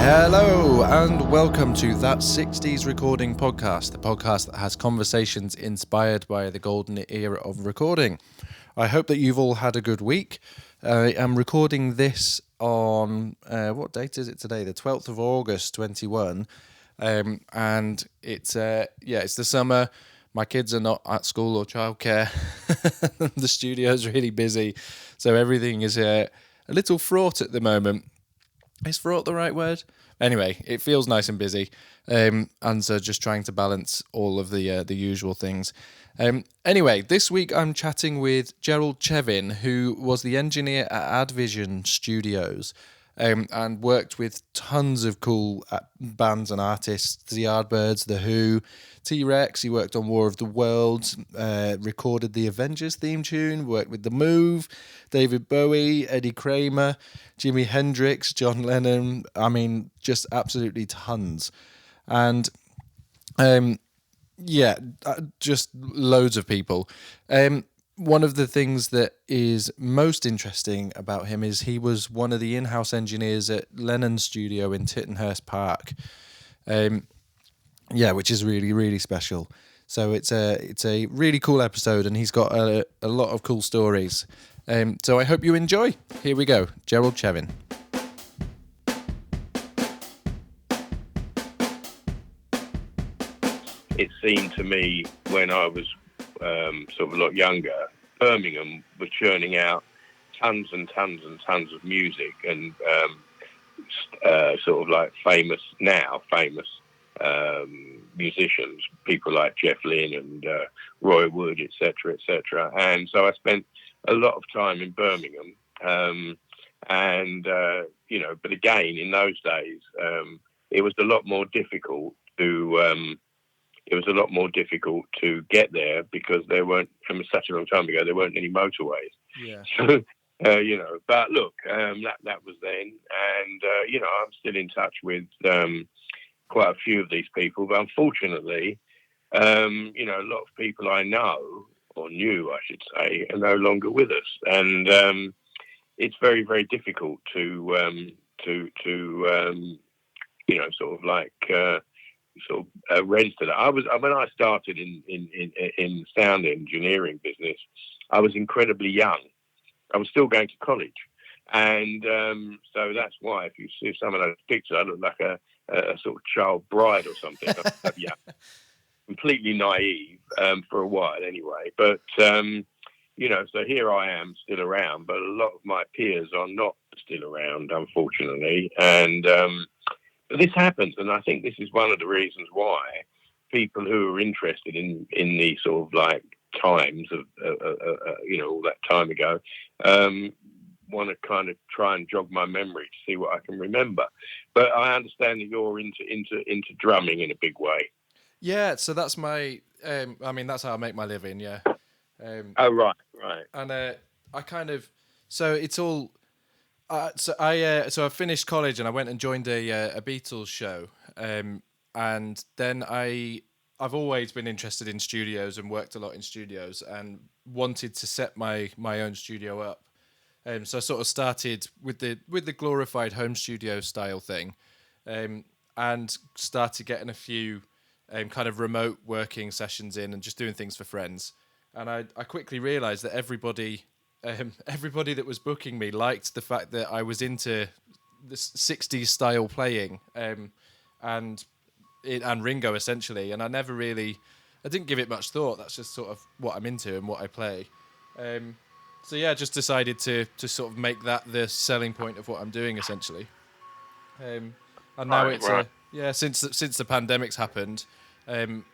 Hello and welcome to That 60s Recording Podcast, the podcast that has conversations inspired by the golden era of recording. I hope that you've all had a good week. I am recording this on, what date is it today? The 12th of August 21. And it's the summer. My kids are not at school or childcare. The studio's really busy. So everything is a little fraught at the moment. Is fraught the right word? Anyway, it feels nice and busy, and so just trying to balance all of the usual things. Anyway, this week I'm chatting with Gerald Chevin, who was the engineer at Advision Studios, and worked with tons of cool bands and artists, the Yardbirds, The Who, T-Rex. He worked on War of the Worlds, recorded the Avengers theme tune, worked with The Move, David Bowie, Eddie Kramer, Jimi Hendrix, John Lennon. I mean, just absolutely tons. And just loads of people. One of the things that is most interesting about him is he was one of the in-house engineers at Lennon studio in Tittenhurst Park, which is really, really special. So it's a really cool episode, and he's got a lot of cool stories. So I hope you enjoy. Here we go, Gerald Chevin. It seemed to me when I was sort of a lot younger, Birmingham was churning out tons and tons and tons of music, and sort of like famous musicians, people like Jeff Lynne and Roy Wood, etc., etc. And so I spent a lot of time in Birmingham, but again, in those days, it was a lot more difficult to get there because there weren't, from such a long time ago, there weren't any motorways. Yeah. So, but look, that was then. And, I'm still in touch with quite a few of these people. But unfortunately, a lot of people I know, or knew, I should say, are no longer with us. And it's very, very difficult to register that. When I started in sound engineering business, I was incredibly young. I was still going to college, and so that's why if you see some of those pictures, I look like a sort of child bride or something. Yeah, completely naive for a while anyway. But so here I am still around, but a lot of my peers are not still around, unfortunately, and. This happens, and I think this is one of the reasons why people who are interested in the sort of like times of all that time ago want to kind of try and jog my memory to see what I can remember. But I understand that you're into drumming in a big way. Yeah, so that's my. That's how I make my living. Yeah. Right. And I kind of. So it's all. So I finished college and I went and joined a Beatles show, and then I've always been interested in studios and worked a lot in studios and wanted to set my own studio up. So I sort of started with the glorified home studio style thing, and started getting a few kind of remote working sessions in and just doing things for friends. And I quickly realised that everybody that was booking me liked the fact that I was into this 60s style playing, and Ringo essentially, and I didn't give it much thought. That's just sort of what I'm into and what I play. So yeah, just decided to sort of make that the selling point of what I'm doing essentially. And now since the pandemic's happened, I'm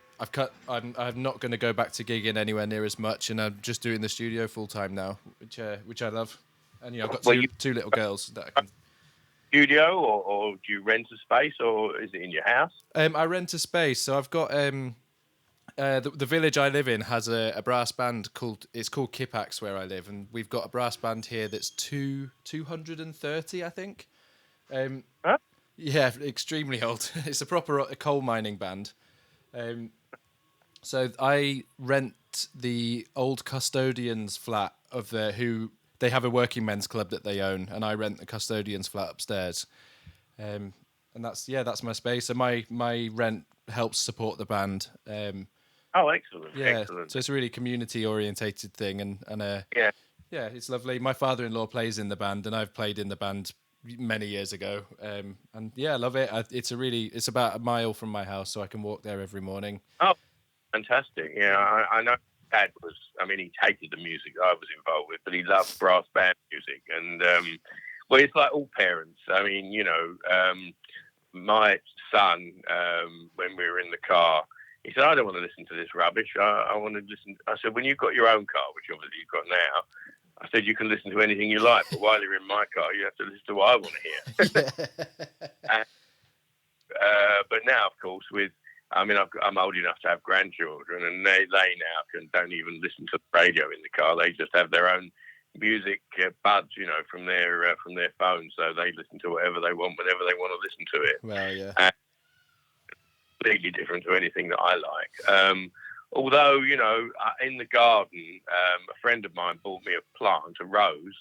not going to go back to gigging anywhere near as much, and I'm just doing the studio full time now, which I love. And I've got two little girls that I can. Studio, or do you rent a space, or is it in your house? I rent a space, so I've got the village I live in has a brass band called Kipax where I live, and we've got a brass band here that's 230, I think. Huh? Yeah, extremely old. It's a proper coal mining band. So I rent the old custodian's flat of who they have a working men's club that they own, and I rent the custodian's flat upstairs. And and that's my space. And my rent helps support the band. Oh, excellent, Yeah, excellent. so it's a really community orientated thing, and Yeah. yeah, it's lovely. My father-in-law plays in the band, and I've played in the band many years ago. And yeah, I love it. It's about a mile from my house, so I can walk there every morning. Oh, fantastic. Yeah, I know Dad was, I mean, he hated the music I was involved with, but he loved brass band music. And, well, it's like all parents. I mean, my son, when we were in the car, he said, I don't want to listen to this rubbish. I want to listen. I said, when you've got your own car, which obviously you've got now, I said, you can listen to anything you like, but while you're in my car, you have to listen to what I want to hear. And, but now, of course, I'm old enough to have grandchildren, and they now don't even listen to the radio in the car. They just have their own music buds, from their phone, so they listen to whatever they want whenever they want to listen to it. Well, yeah. And completely different to anything that I like. Although, in the garden, a friend of mine bought me a plant, a rose,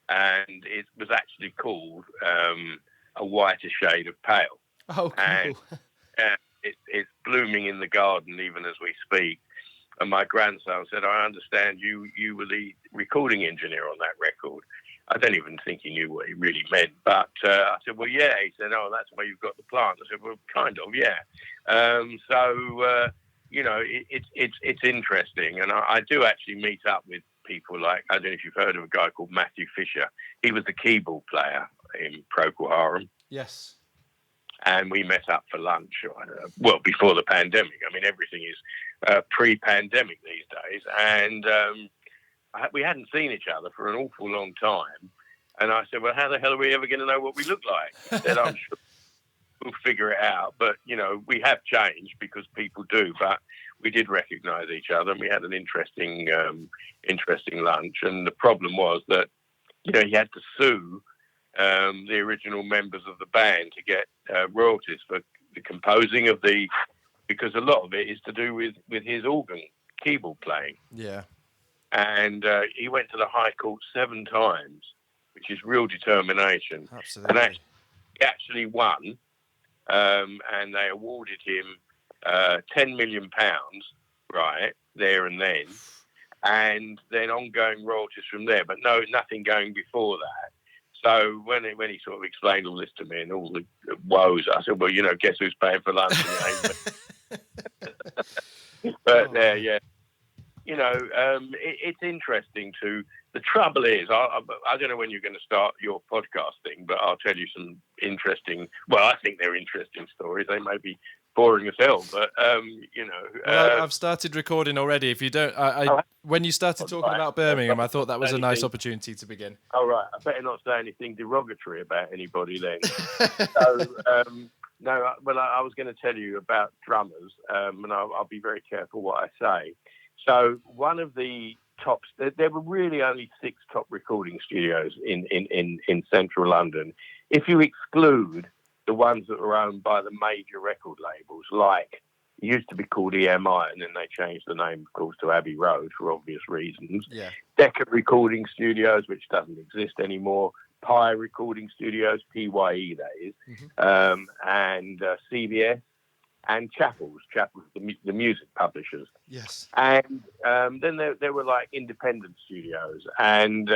and it was actually called a whiter shade of pale. Oh, cool. And it's blooming in the garden even as we speak. And my grandson said, I understand you were the recording engineer on that record. I don't even think he knew what he really meant. But I said, well, yeah. He said, oh, that's where you've got the plant. I said, well, kind of, yeah. It's interesting. And I do actually meet up with people like, I don't know if you've heard of a guy called Matthew Fisher. He was the keyboard player in Procol Harum. Yes. And we met up for lunch, before the pandemic. I mean, everything is pre-pandemic these days. And we hadn't seen each other for an awful long time. And I said, well, how the hell are we ever going to know what we look like? He said, I'm sure we'll figure it out. But, we have changed because people do. But we did recognize each other, and we had an interesting lunch. And the problem was that, he had to sue the original members of the band to get royalties for the composing of because a lot of it is to do with his organ keyboard playing. Yeah. And he went to the High Court 7 times, which is real determination. Absolutely. And he actually won, and they awarded him £10 million, right, there and then, and then ongoing royalties from there, but nothing going before that. So when he sort of explained all this to me and all the woes, I said, well, guess who's paying for lunch? But yeah. It's interesting to. The trouble is, I don't know when you're going to start your podcast thing, but I'll tell you some interesting. Well, I think they're interesting stories. They may be boring as hell, but Well, I've started recording already. If you don't, when you started talking about Birmingham, I thought that was a nice opportunity to begin. All right, I better not say anything derogatory about anybody then. So. No, well, I was going to tell you about drummers, and I'll be very careful what I say. So one of the tops, there were really only 6 top recording studios in central London. If you exclude the ones that were owned by the major record labels, like it used to be called EMI, and then they changed the name, of course, to Abbey Road for obvious reasons. Yeah. Decca Recording Studios, which doesn't exist anymore. Pi Recording Studios, PYE that is, and CBS, and Chappell's, the music publishers. Yes. And then there were like independent studios, and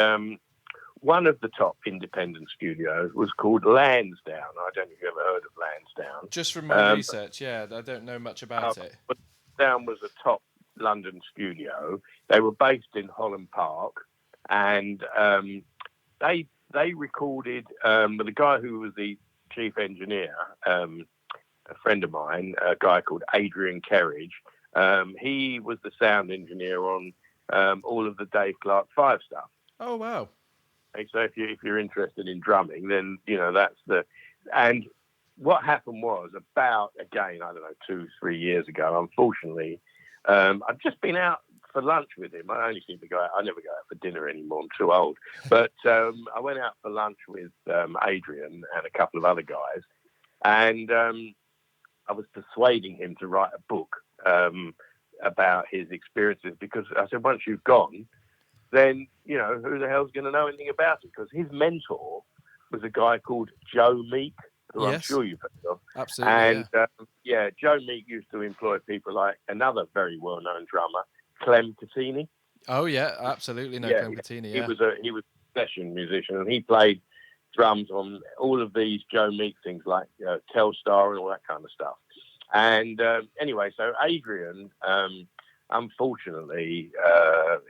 one of the top independent studios was called Lansdowne. I don't know if you've ever heard of Lansdowne. Just from my research, yeah, I don't know much about it. But Lansdowne was a top London studio. They were based in Holland Park, and they recorded the guy who was the chief engineer, a friend of mine, a guy called Adrian Kerridge. He was the sound engineer on all of the Dave Clark 5 stuff. Oh, wow. Okay, so if you're interested in drumming, then that's the. And what happened was about, again, I don't know, 2-3 years ago. Unfortunately, I've just been out for lunch with him. I only seem to go out. I never go out for dinner anymore. I'm too old. But I went out for lunch with Adrian and a couple of other guys, and I was persuading him to write a book about his experiences, because I said, once you've gone, then, who the hell's going to know anything about it? Because his mentor was a guy called Joe Meek, who I'm Yes. sure you've heard of. Absolutely. And Joe Meek used to employ people like another very well-known drummer, Clem Cattini. Oh yeah, absolutely. No, Clem Cattini. Yeah. He was a session musician, and he played drums on all of these Joe Meek things like Telstar and all that kind of stuff. And anyway, so Adrian, unfortunately,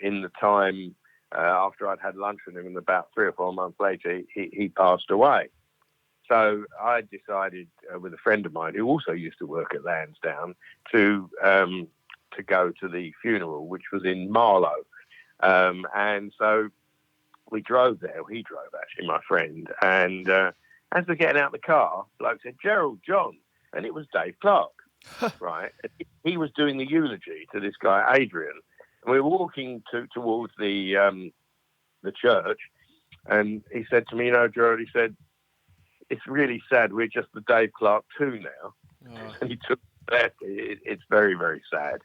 in the time after I'd had lunch with him, and about 3 or 4 months later, he passed away. So I decided with a friend of mine who also used to work at Lansdowne to go to the funeral, which was in Marlow. And so we drove there. He drove, actually, my friend. And as we're getting out of the car, bloke said, "Gerald, John." And it was Dave Clark, right? He was doing the eulogy to this guy, Adrian. And we were walking towards the church. And he said to me, "You know, Gerald," he said, "it's really sad. We're just the Dave Clark 2 now." Oh. And he took that. It's very, very sad.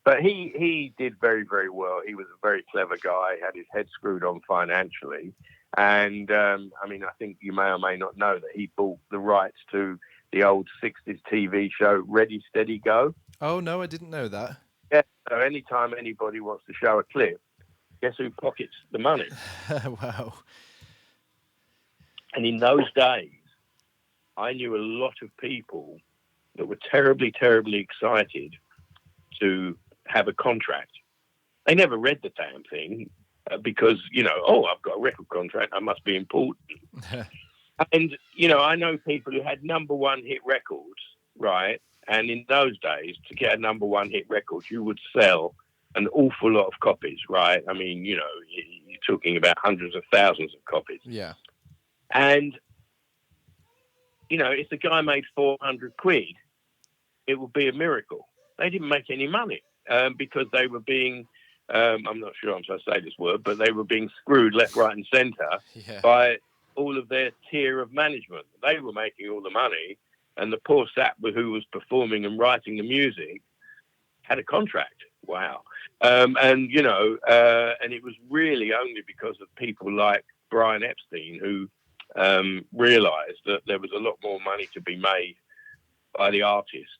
But he did very, very well. He was a very clever guy, had his head screwed on financially. And, I think you may or may not know that he bought the rights to the old 60s TV show Ready, Steady, Go. Oh, no, I didn't know that. Yeah, so anytime anybody wants to show a clip, guess who pockets the money? Wow. And in those days, I knew a lot of people that were terribly, terribly excited to have a contract. They never read the damn thing because, I've got a record contract, I must be important. And, I know people who had number 1 hit records, right? And in those days, to get a number 1 hit record, you would sell an awful lot of copies, right? I mean, you're talking about hundreds of thousands of copies. Yeah. And, if the guy made 400 quid, it would be a miracle. They didn't make any money because they were being, I'm not sure I'm supposed to say this word, but they were being screwed left, right and centre by all of their tier of management. They were making all the money, and the poor sap who was performing and writing the music had a contract. Wow. And it was really only because of people like Brian Epstein who realised that there was a lot more money to be made by the artists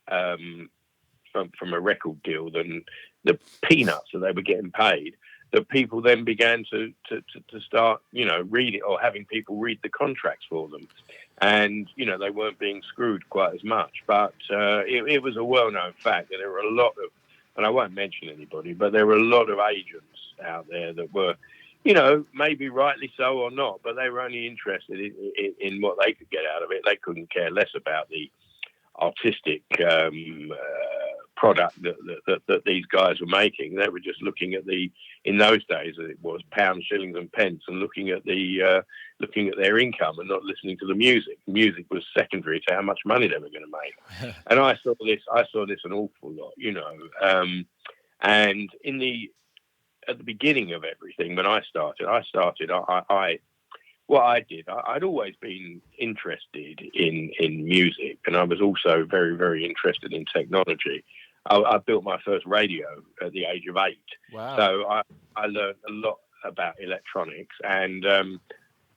from a record deal than the peanuts that they were getting paid, that people then began to start, read it, or having people read the contracts for them. And, they weren't being screwed quite as much. But it was a well-known fact that there were a lot of, and I won't mention anybody, but there were a lot of agents out there that were, maybe rightly so or not, but they were only interested in what they could get out of it. They couldn't care less about the artistic product that these guys were making. They were just looking at in those days it was pounds, shillings and pence, and looking at their income and not listening to the music. Music was secondary to how much money they were going to make. And I saw this an awful lot, and at the beginning of everything, when I started, what I did, I'd always been interested in music, and I was also very, very interested in technology. I built my first radio at the age of 8. Wow. So I learned a lot about electronics. And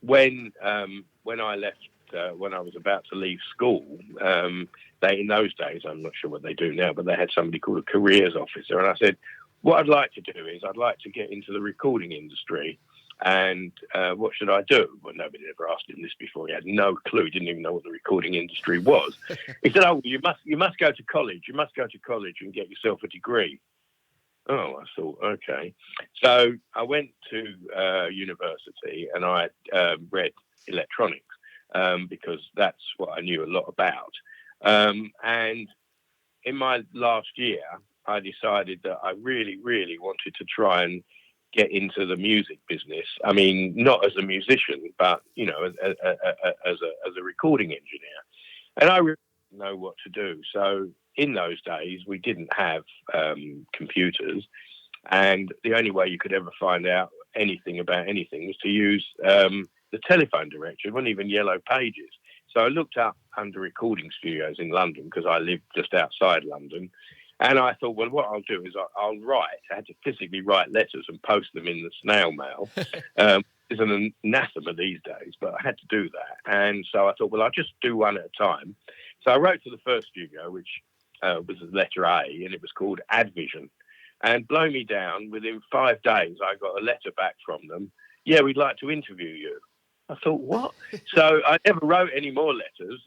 when I left, when I was about to leave school, in those days, I'm not sure what they do now, but they had somebody called a careers officer. And I said, what I'd like to do is I'd like to get into the recording industry. And what should I do? Well, nobody had ever asked him this before. He had no clue. He didn't even know what the recording industry was. He said, "Oh, you must go to college. You must go to college and get yourself a degree." Oh, I thought, okay. So I went to university and I read electronics because that's what I knew a lot about. And in my last year, I decided that I really, really wanted to try and get into the music business. I mean, not as a musician, but as a recording engineer. And I really didn't know what to do. So in those days, we didn't have computers, and the only way you could ever find out anything about anything was to use the telephone directory. It wasn't even Yellow Pages. So I looked up under recording studios in London because I lived just outside London. And I thought, well, what I'll do is I'll write. I had to physically write letters and post them in the snail mail. is an anathema these days, but I had to do that. And so I thought, well, I'll just do one at a time. So I wrote to the first studio, which was the letter A, and it was called Advision. And blow me down, within 5 days, I got a letter back from them. Yeah, we'd like to interview you. I thought, what? So I never wrote any more letters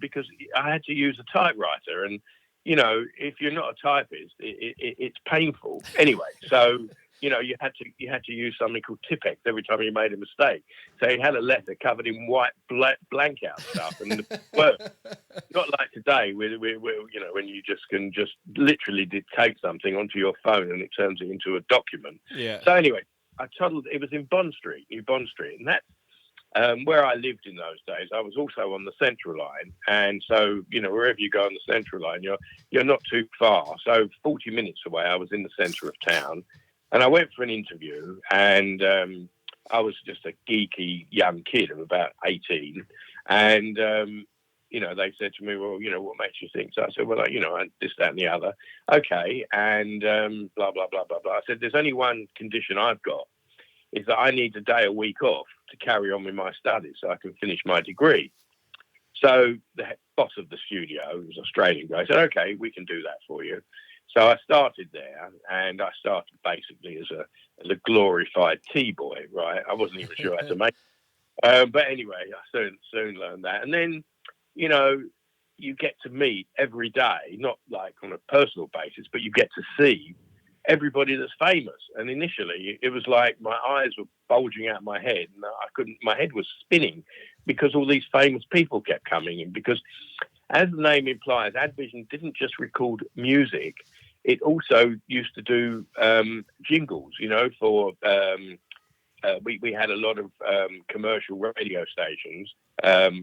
because I had to use a typewriter. And, you know, if you're not a typist, it's painful. Anyway, so, you know, you had to use something called Tipex every time you made a mistake. So he had a letter covered in white blank out stuff. And well, not like today, where you know, when you can just literally dictate something onto your phone and it turns it into a document. Yeah. So anyway, I toddled. It was in New Bond Street, and that's where I lived in those days. I was also on the Central Line, and so, you know, wherever you go on the Central Line, you're not too far. So 40 minutes away, I was in the centre of town, and I went for an interview, and I was just a geeky young kid of about 18, and you know, they said to me, well, you know, what makes you think? So I said, well, you know, this, that, and the other. Okay, and blah blah blah blah blah. I said, there's only one condition I've got, is that I need a day a week off to carry on with my studies so I can finish my degree. So the boss of the studio, who was an Australian guy, said, okay, we can do that for you. So I started there, and I started basically as a glorified tea boy, right? I wasn't even sure how to make it. But anyway, I soon learned that. And then, you know, you get to meet every day, not like on a personal basis, but you get to see everybody that's famous. And initially it was like my eyes were bulging out my head, and my head was spinning because all these famous people kept coming in. Because as the name implies, Advision didn't just record music, it also used to do jingles, you know, for we had a lot of commercial radio stations,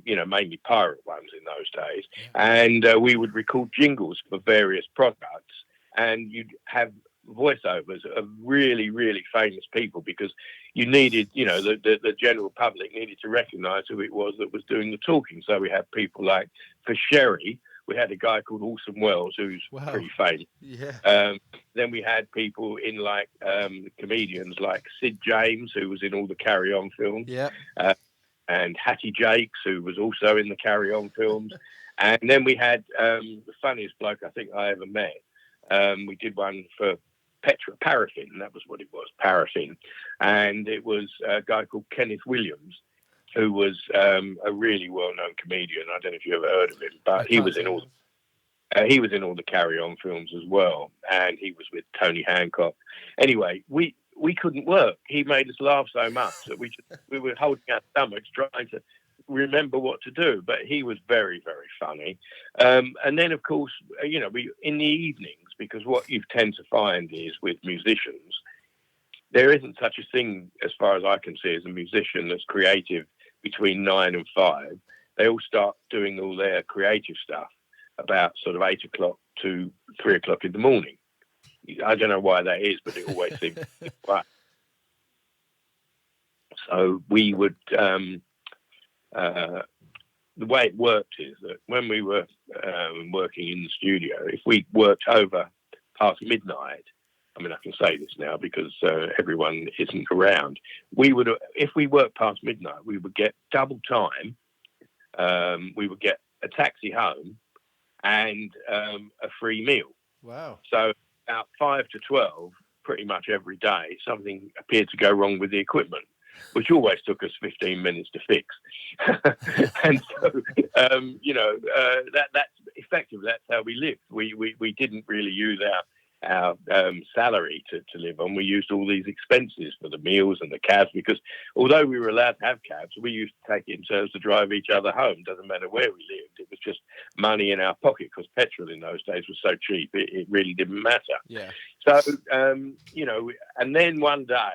you know, mainly pirate ones in those days, and we would record jingles for various products, and you'd have voiceovers of really, really famous people, because you needed, you know, the general public needed to recognise who it was that was doing the talking. So we had people like, for Sherry, we had a guy called Orson Welles, who's pretty famous. Yeah. Then we had people in like comedians like Sid James, who was in all the Carry On films. Yeah. And Hattie Jakes, who was also in the Carry On films. And then we had the funniest bloke I think I ever met. We did one for Paraffin, that was what it was, Paraffin. And it was a guy called Kenneth Williams, who was a really well-known comedian. I don't know if you ever heard of him, but he was in all the Carry On films as well, and he was with Tony Hancock. Anyway, we couldn't work. He made us laugh so much that we were holding our stomachs trying to remember what to do. But he was very, very funny. And then, of course, you know, we in the evenings, because what you tend to find is with musicians, there isn't such a thing, as far as I can see, as a musician that's creative between 9 and 5. They all start doing all their creative stuff about sort of 8 o'clock to 3 o'clock in the morning. I don't know why that is, but it always seems right. So we would, the way it worked is that when we were working in the studio, if we worked over past midnight, I mean, I can say this now because everyone isn't around. If we worked past midnight, we would get double time. We would get a taxi home and a free meal. Wow. So about 5 to 12, pretty much every day, something appeared to go wrong with the equipment, which always took us 15 minutes to fix. And so, you know, that's effective. That's how we lived. We didn't really use our salary to live on. We used all these expenses for the meals and the cabs, because although we were allowed to have cabs, we used to take it in turns to drive each other home. Doesn't matter where we lived. It was just money in our pocket, because petrol in those days was so cheap. It really didn't matter. Yeah. So, you know, and then one day,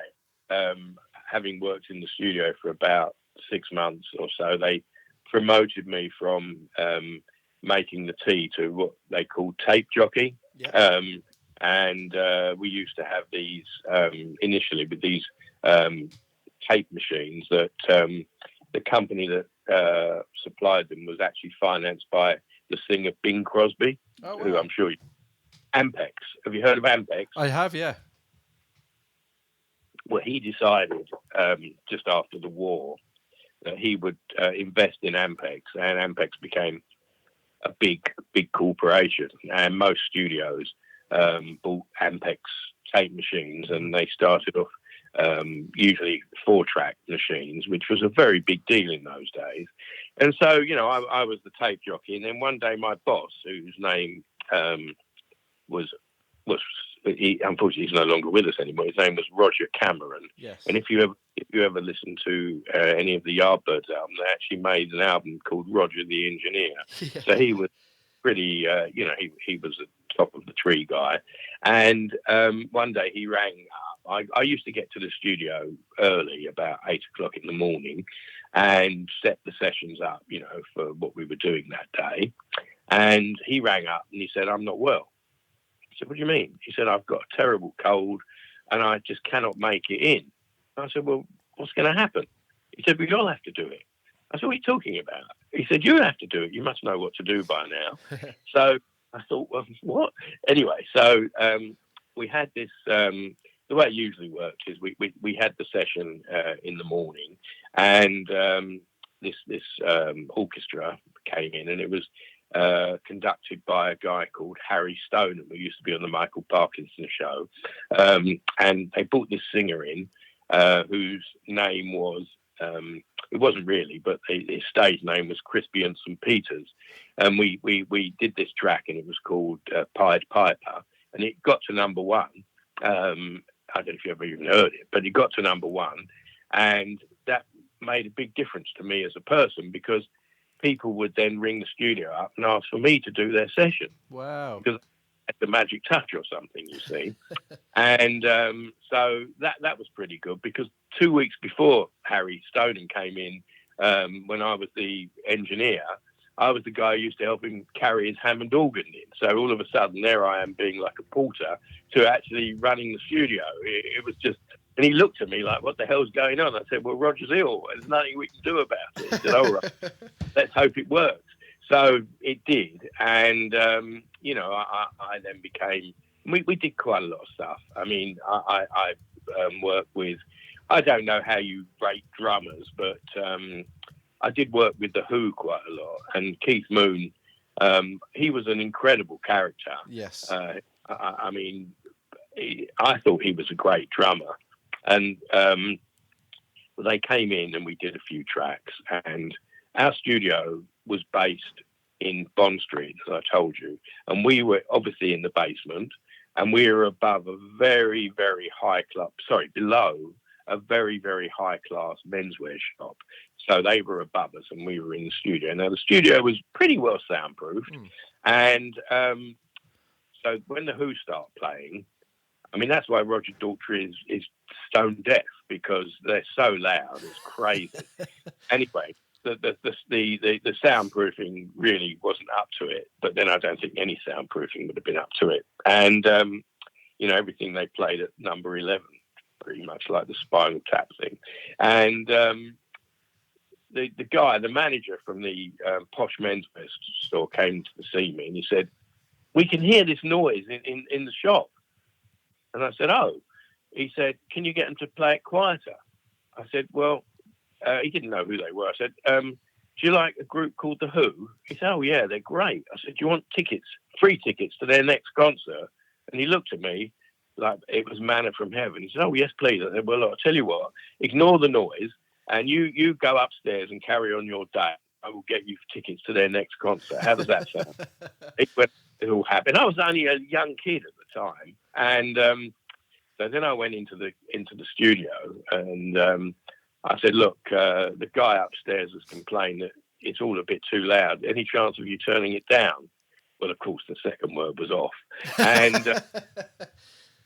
having worked in the studio for about 6 months or so, they promoted me from making the tea to what they called tape jockey. Yeah. And we used to have these initially with these tape machines that the company that supplied them was actually financed by the singer Bing Crosby, who I'm sure Ampex. Have you heard of Ampex? I have, yeah. well, he decided just after the war that he would invest in Ampex, and Ampex became a big corporation, and most studios bought Ampex tape machines, and they started off usually 4-track machines, which was a very big deal in those days. And so, I was the tape jockey, and then one day my boss, whose name was unfortunately he's no longer with us anymore. His name was Roger Cameron. Yes. And if you ever listen to any of the Yardbirds albums, they actually made an album called Roger the Engineer. Yeah. So he was pretty, he was a top of the tree guy. And one day he rang up. I used to get to the studio early, about 8 o'clock in the morning, and set the sessions up, for what we were doing that day. And he rang up and he said, "I'm not well." I said, "What do you mean?" He said, "I've got a terrible cold and I just cannot make it in." I said, "Well, what's going to happen?" He said, "Well, you'll have to do it." I said, "What are you talking about?" He said, "You have to do it. You must know what to do by now." So I thought, well, what? Anyway, so we had this, the way it usually works is we had the session in the morning, and this orchestra came in, and it was conducted by a guy called Harry Stone, who used to be on the Michael Parkinson show. And they brought this singer in, whose name was, it wasn't really, but his stage name was Crispy and St. Peters. And we did this track, and it was called Pied Piper, and it got to number one. I don't know if you ever even heard it, but it got to number one. And that made a big difference to me as a person, because people would then ring the studio up and ask for me to do their session. Wow. Because I had the magic touch or something, you see. And so that was pretty good, because 2 weeks before Harry Stonen came in, when I was the engineer, I was the guy who used to help him carry his Hammond organ in. So all of a sudden, there I am being like a porter to actually running the studio. It was just... And he looked at me like, "What the hell's going on?" I said, "Well, Roger's ill. There's nothing we can do about it." He said, "All right, let's hope it works." So it did. And, I then became... We did quite a lot of stuff. I mean, I worked with... I don't know how you rate drummers, but I did work with The Who quite a lot. And Keith Moon, he was an incredible character. Yes. I mean, I thought he was a great drummer. And they came in and we did a few tracks, and our studio was based in Bond Street, as I told you, and we were obviously in the basement, and we were above a very, very high club, below a very, very high class menswear shop. So they were above us and we were in the studio. Now the studio was pretty well soundproofed. And so when the Who start playing, I mean, that's why Roger Daltrey is stone deaf, because they're so loud. It's crazy. Anyway, the soundproofing really wasn't up to it. But then I don't think any soundproofing would have been up to it. And, everything they played at number 11, pretty much like the Spinal Tap thing. And the manager from the posh menswear store came to see me, and he said, "We can hear this noise in the shop." And I said, "Oh." He said, "Can you get them to play it quieter?" I said, "Well," he didn't know who they were. I said, "Do you like a group called The Who?" He said, "Oh, yeah, they're great." I said, "Do you want free tickets to their next concert?" And he looked at me like it was manna from heaven. He said, "Oh, yes, please." I said, "Well, I'll tell you what, ignore the noise, and you go upstairs and carry on your day. I will get you tickets to their next concert. How does that sound?" It all happened. I was only a young kid at the time. And so then I went into the studio, and I said, "Look, the guy upstairs has complained that it's all a bit too loud. Any chance of you turning it down?" Well, of course, the second word was off. And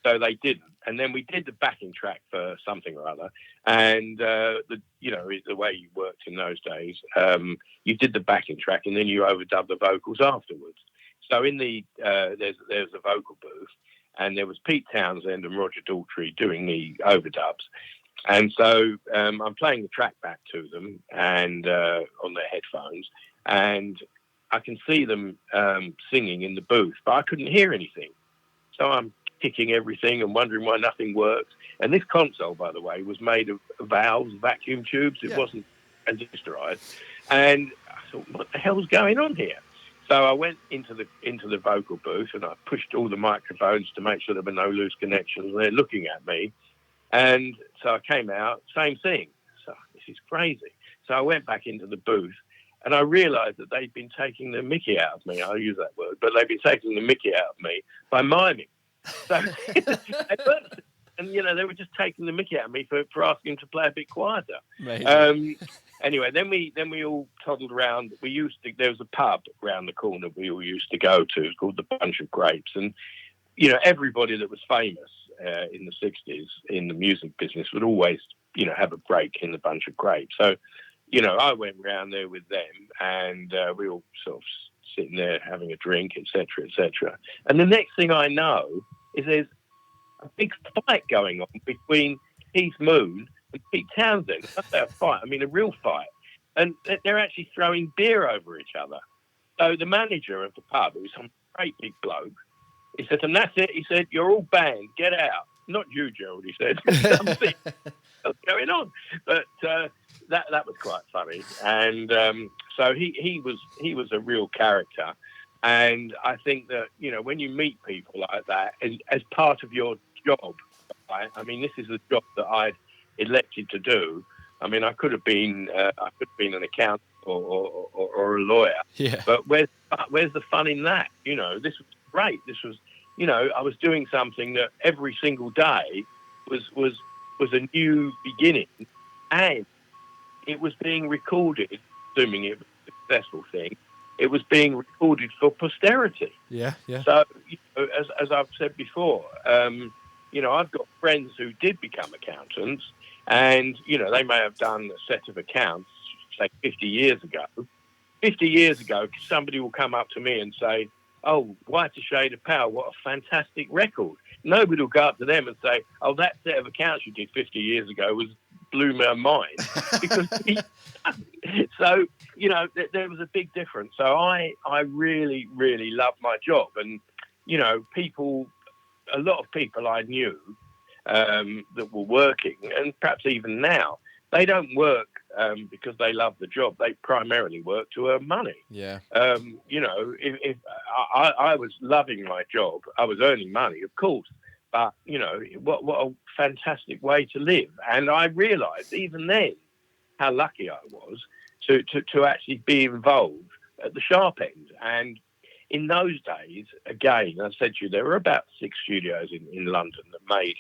so they didn't. And then we did the backing track for something or other. And, the way you worked in those days, you did the backing track and then you overdubbed the vocals afterwards. So in there's a vocal booth, and there was Pete Townsend and Roger Daltrey doing the overdubs. And so I'm playing the track back to them and on their headphones, and I can see them singing in the booth, but I couldn't hear anything. So I'm kicking everything and wondering why nothing works. And this console, by the way, was made of valves, vacuum tubes. It wasn't transistorized. And I thought, what the hell's going on here? So I went into the vocal booth and I pushed all the microphones to make sure there were no loose connections. And they're looking at me. And so I came out, same thing. So this is crazy. So I went back into the booth and I realized that they'd been taking the mickey out of me. I'll use that word, but they'd been taking the mickey out of me by miming. So, and, you know, they were just taking the mickey out of me for asking them to play a bit quieter. Anyway, then we all toddled around. There was a pub around the corner we all used to go to. It was called the Bunch of Grapes. And, you know, everybody that was famous in the 60s in the music business would always, you know, have a break in the Bunch of Grapes. So, you know, I went round there with them and we all sort of sitting there having a drink, etc., etc. And the next thing I know is there's a big fight going on between Keith Moon and Pete Townsend. That's a fight. I mean, a real fight. And they're actually throwing beer over each other. So the manager of the pub, who was some great big bloke, he said, and that's it. He said, you're all banned. Get out. Not you, Gerald, he said. Something else going on. But that was quite funny. And so he was a real character. And I think that, you know, when you meet people like that, as part of your job, right? I mean, this is the job that I'd elected to do. I mean, I could have been an accountant or a lawyer. Yeah. But where's the fun in that? You know, this was great. This was, you know, I was doing something that every single day was a new beginning, and it was being recorded, assuming it was a successful thing. It was being recorded for posterity. Yeah. So, you know, as I've said before, you know, I've got friends who did become accountants, and, you know, they may have done a set of accounts, say, 50 years ago. 50 years ago, somebody will come up to me and say, oh, Whiter Shade of Power, what a fantastic record. Nobody will go up to them and say, oh, that set of accounts you did 50 years ago blew my mind. Because so, you know, there was a big difference. So I really, really loved my job. And, you know, a lot of people I knew that were working, and perhaps even now, they don't work because they love the job. They primarily work to earn money. Yeah. You know, if I was loving my job, I was earning money, of course. But, you know, what a fantastic way to live. And I realised even then how lucky I was to actually be involved at the sharp end. And in those days, again, I said to you, there were about 6 studios in London that made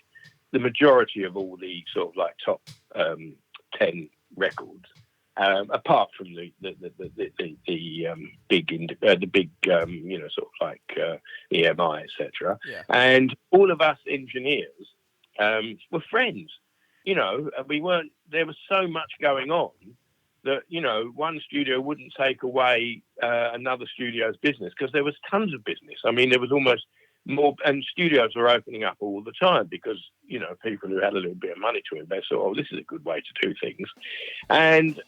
the majority of all the sort of like top 10 records, apart from the big you know, sort of like EMI, etc. Yeah. And all of us engineers were friends. You know, there was so much going on that, you know, one studio wouldn't take away another studio's business, because there was tons of business. I mean, there was almost more, and studios were opening up all the time because, you know, people who had a little bit of money to invest thought, oh, this is a good way to do things. And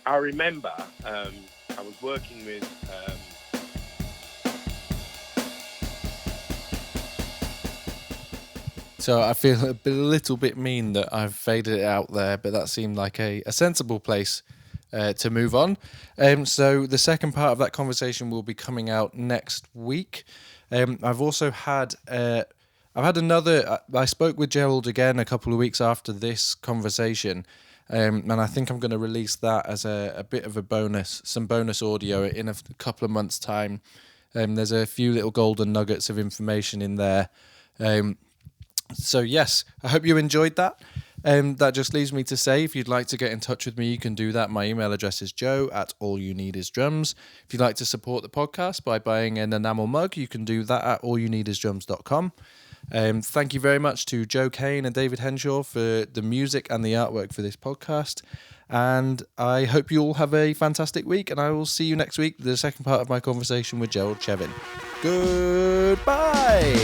I remember I was working with So I feel a little bit mean that I've faded it out there, but that seemed like a sensible place to move on. So the second part of that conversation will be coming out next week. I've also had another. I spoke with Gerald again a couple of weeks after this conversation, and I think I'm going to release that as a bit of a bonus, some bonus audio in a couple of months' time. There's a few little golden nuggets of information in there. So yes, I hope you enjoyed that. That just leaves me to say, if you'd like to get in touch with me, you can do that. My email address is joe@allyouneedisdrums. If you'd like to support the podcast by buying an enamel mug, you can do that at allyouneedisdrums.com. Thank you very much to Joe Kane and David Henshaw for the music and the artwork for this podcast. And I hope you all have a fantastic week, and I will see you next week with the second part of my conversation with Gerald Chevin. Goodbye!